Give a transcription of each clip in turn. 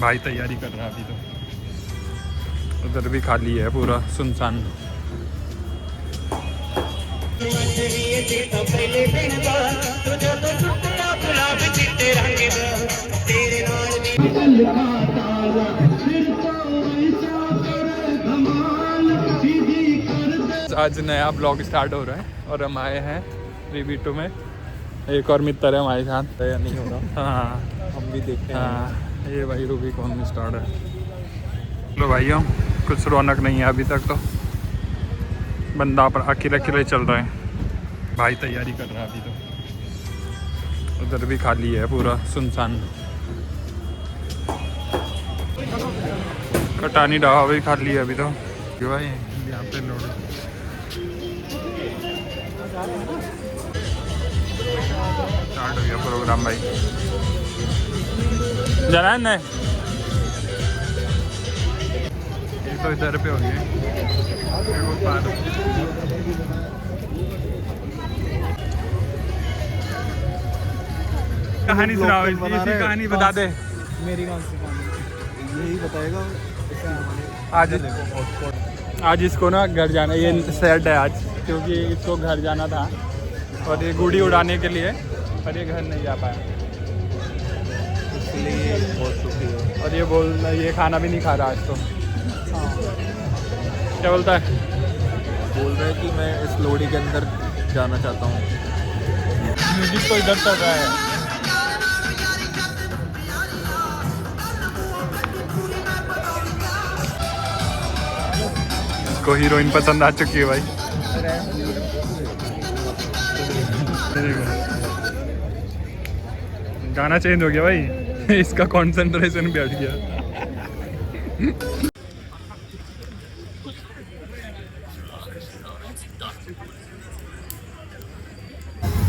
भाई तैयारी कर रहा है अभी तो। उधर भी खाली है, पूरा सुनसान। आज नया ब्लॉग स्टार्ट हो रहा है और हम आए हैं 3v2 में। एक और मित्र है हमारे साथ, या नहीं हो रहा। हाँ हम भी देखते हैं। हाँ, ये भाई रूबी कौन स्टार्ट है। लो भाइयों, कुछ रौनक नहीं है अभी तक तो। बंदा पर अकेले अकेले चल रहा है। भाई तैयारी कर रहा है अभी तो। उधर भी खाली है, पूरा सुनसान। कटानी ढाबा भी खाली है अभी तो। क्यों भाई यहाँ पे लोड स्टार्ट हो गया प्रोग्राम भाई। जाना है नहीं? ये तो इधर पे हो गए। कहानी सुनाओ, इसी कहानी बता दे। मेरी कौन सी कहानी? यही बताएगा। आज इसको ना घर जाना, ये सैड है आज क्योंकि इसको घर जाना था और ये गुड़ी उड़ाने के लिए, पर ये घर नहीं जा पाया, इसलिए बहुत दुखी है। और ये खाना भी नहीं खा रहा आज तो। क्या बोलता है? बोल रहा है कि मैं इस लोहड़ी के अंदर जाना चाहता हूँ। म्यूजिक तो इधर चल रहा है। इसको हीरोइन पसंद आ चुकी है भाई। गाना चेंज हो गया भाई। इसका कंसंट्रेशन बैठ गया।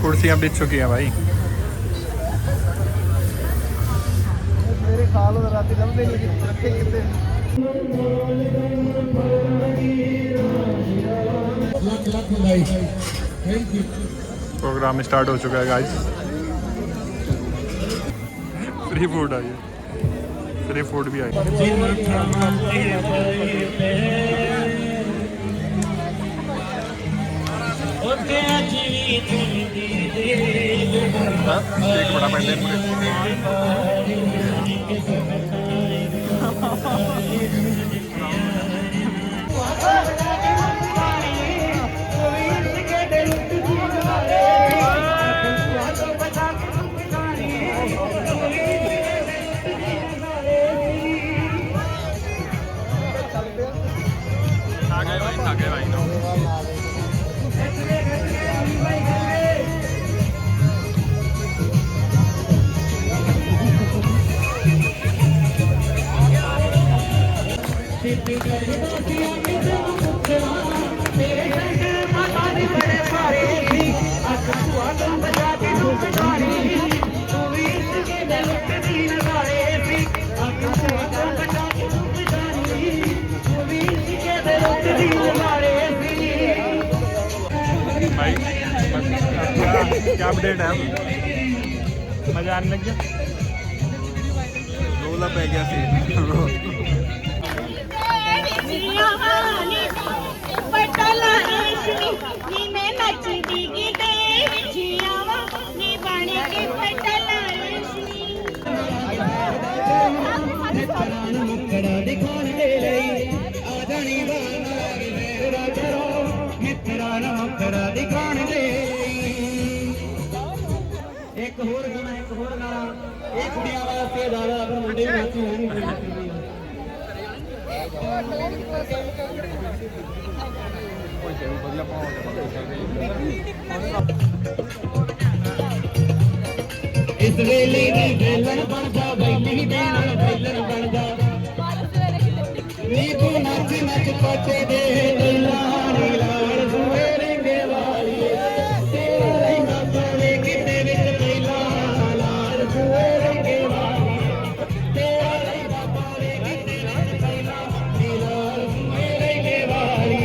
कुर्सियां बिछ चुकी हैं भाई। मेरे खाल और रात लंबे नहीं रखे कितने। प्रोग्राम स्टार्ट हो चुका है गाइस। फ्री फूड आई है, फ्री फूड भी आई। एक बड़ा पैंडल आ गए भाई। भाई क्या अपडेट है? मजा आने लग गया। रोला पै गया सी। एक होर गाना एक कुड़ियां वास्ते ज्यादा पर मुंडे भी नाचू इस वेले दी बेलन बन जा बैली देना बेलन बन जा नी तू नाच नाच कोटे दे लाड़ी लाड़ हुए रेंगे वाली तेरा रंगा सोने किते विच पहिला लाड़ हुए रेंगे वाली तेरा रंगा सोने किते विच पहिला लाड़ हुए रेंगे वाली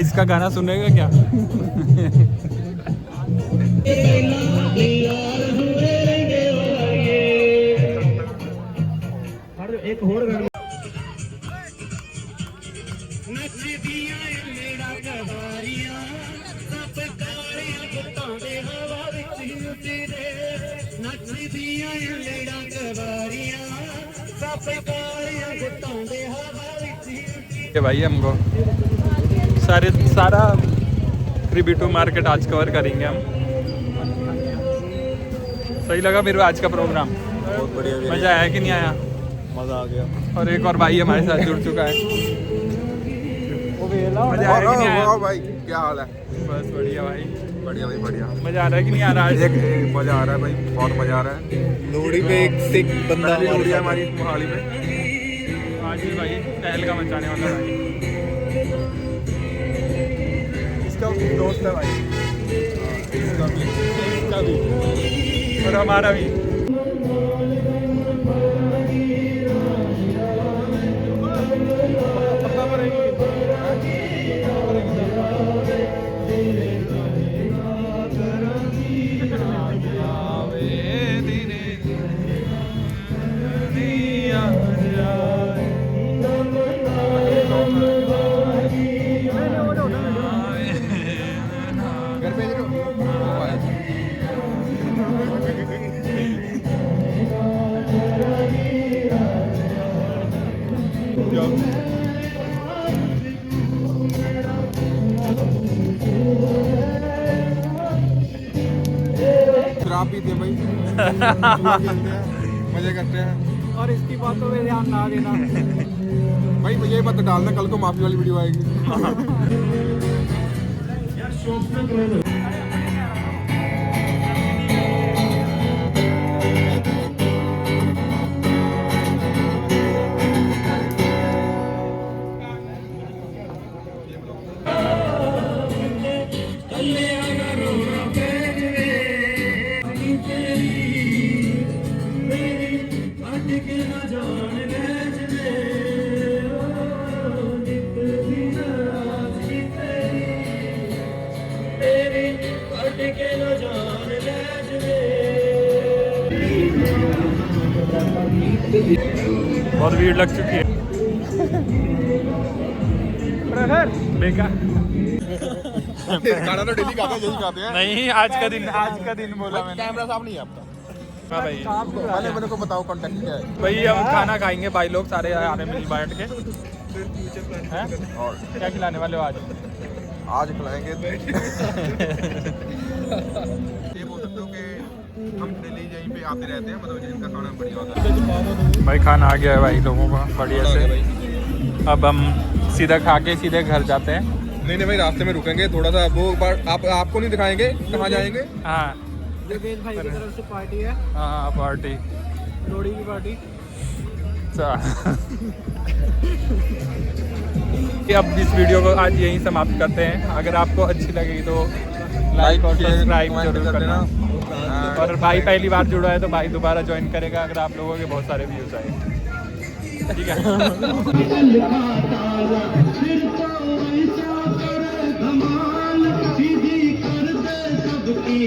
इसका का गाना सुनेगा क्या? एक और गाना ये भाई हमको सारा 3B2 मार्केट आज कवर करेंगे हम। सही लगा फिर आज का प्रोग्राम? बहुत बढ़िया भी मजा आया कि नहीं आया? मज़ा आ गया। और एक और भाई हमारे साथ जुड़ चुका है। मजा आया कि नहीं आया? भाई क्या हाल है? बस बढ़िया भाई, बढ़िया भाई बढ़िया। मजा आ रहा है कि नहीं आ रहा आज? मज़ा आ रहा है भाई, बहुत मज़ा आ रहा है। लोहड़ी पे एक सिख बंदा लोहड़ी है हमारी मोहाली में। आज भी भाई तहलका मचाने वाला भाई। इसका दोस्त है भाई, इसका भी और हमारा भी। घर पे शराब पीते हैं भाई, जुआ खेलते हैं, मजे करते हैं। और इसकी बातों पे ध्यान ना देना। भाई ये मत डालना, कल को माफी वाली वीडियो आएगी। बहुत भीड़ लग चुकी है। बेकार खाना तो डेली खाते हैं, यही खाते हैं। नहीं, आज का दिन बोला मैंने। कैमरा साफ नहीं है आपका? हाँ भाई, पहले मेरे को बताओ कॉन्टेक्ट क्या है। भाई हम खाना खाएंगे भाई लोग सारे आ रहे मिल बैठ के। हैं? और क्या खिलाने वाले हो आज? आज खिलाएंगे ये बोल सकते हो कि हम डेली यहीं पे आते रहते हैं, मतलब जिनका खाना बढ़िया होता है। भाई खाना आ गया है भाई लोगों का बढ़िया से। अब हम सीधा खा के सीधे घर जाते हैं। नहीं भाई, रास्ते में रुकेंगे थोड़ा सा, वो बार आपको नहीं दिखाएंगे कहाँ जाएंगे। हाँ योगेश भाई की तरफ से पार्टी है, हाँ, पार्टी लोहड़ी की पार्टी। अब इस वीडियो को आज यहीं समाप्त करते हैं। अगर आपको अच्छी लगेगी तो लाइक और सब्सक्राइब जरूर करना। और भाई पहली बार जुड़ा है तो भाई दोबारा ज्वाइन करेगा अगर आप लोगों के बहुत सारे व्यूज आए। ठीक है। धमाल सीधी कर दे सबकी